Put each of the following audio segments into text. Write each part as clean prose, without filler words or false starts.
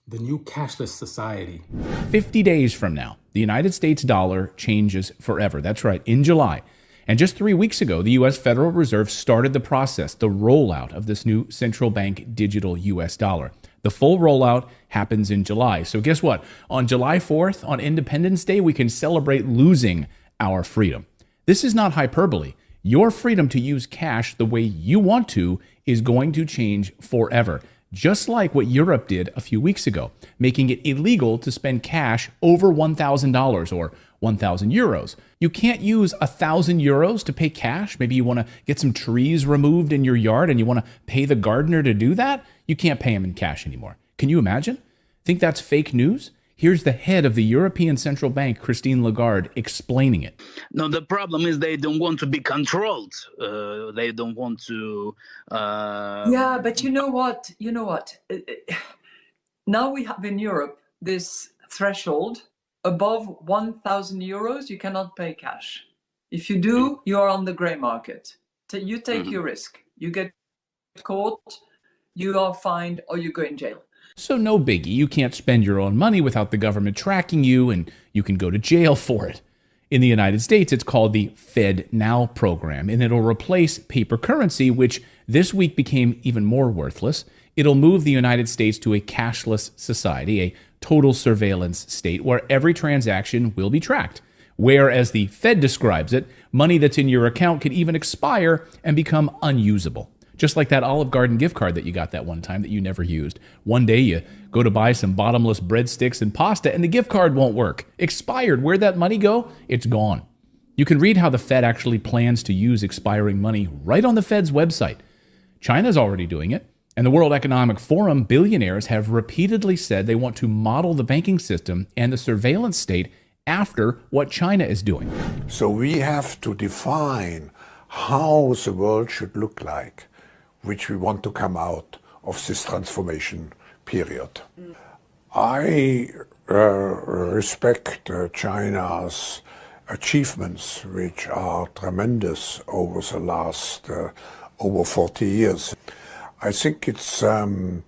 The new cashless society. 50 days from now, the United States dollar changes forever. That's right, in July. And just 3 weeks ago, the U.S. Federal Reserve started the process, the rollout of this new central bank digital U.S. dollar. The full rollout happens in July. So guess what? On July 4th, on Independence Day, we can celebrate losing our freedom. This is not hyperbole. Your freedom to use cash the way you want to is going to change forever. Just like what Europe did a few weeks ago, making it illegal to spend cash over $1,000 or 1,000 euros. You can't use 1,000 euros to pay cash. Maybe you want to get some trees removed in your yard and you want to pay the gardener to do that. You can't pay him in cash anymore. Can you imagine? Think that's fake news? Here's the head of the European Central Bank, Christine Lagarde, explaining it. No, the problem is they don't want to be controlled. They don't want to... Yeah, but you know what? Now we have in Europe this threshold. Above 1,000 euros, you cannot pay cash. If you do, you are on the gray market. You take your risk. You get caught, you are fined, or you go in jail. So no biggie. You can't spend your own money without the government tracking you, and you can go to jail for it. In the United States, it's called the FedNow program, and it'll replace paper currency, which this week became even more worthless. It'll move the United States to a cashless society, a total surveillance state where every transaction will be tracked. Where, as the Fed describes it, money that's in your account could even expire and become unusable. Just like that Olive Garden gift card that you got that one time that you never used. One day you go to buy some bottomless breadsticks and pasta and the gift card won't work. Expired. Where'd that money go? It's gone. You can read how the Fed actually plans to use expiring money right on the Fed's website. China's already doing it. And the World Economic Forum billionaires have repeatedly said they want to model the banking system and the surveillance state after what China is doing. So we have to define how the world should look like, which we want to come out of this transformation period. I respect China's achievements, which are tremendous over the last over 40 years. I think it's a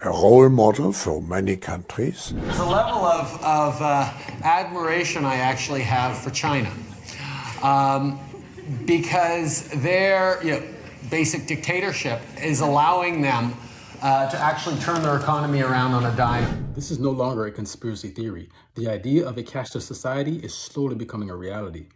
role model for many countries. There's a level of admiration I actually have for China because their basic dictatorship is allowing them to actually turn their economy around on a dime. This is no longer a conspiracy theory. The idea of a cashless society is slowly becoming a reality.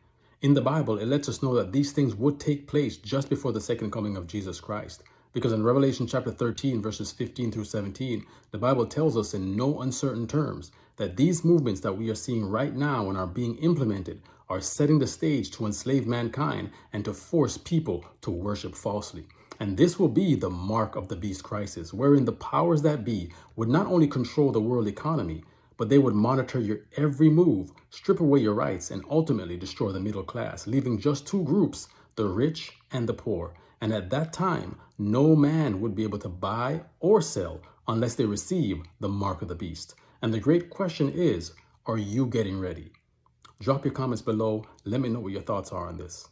In the Bible, it lets us know that these things would take place just before the second coming of Jesus Christ. Because in Revelation chapter 13, verses 15 through 17, the Bible tells us in no uncertain terms that these movements that we are seeing right now and are being implemented are setting the stage to enslave mankind and to force people to worship falsely. And this will be the mark of the beast crisis, wherein the powers that be would not only control the world economy, but they would monitor your every move, strip away your rights, and ultimately destroy the middle class, leaving just two groups, the rich and the poor. And at that time, no man would be able to buy or sell unless they receive the mark of the beast. And the great question is, are you getting ready? Drop your comments below. Let me know what your thoughts are on this.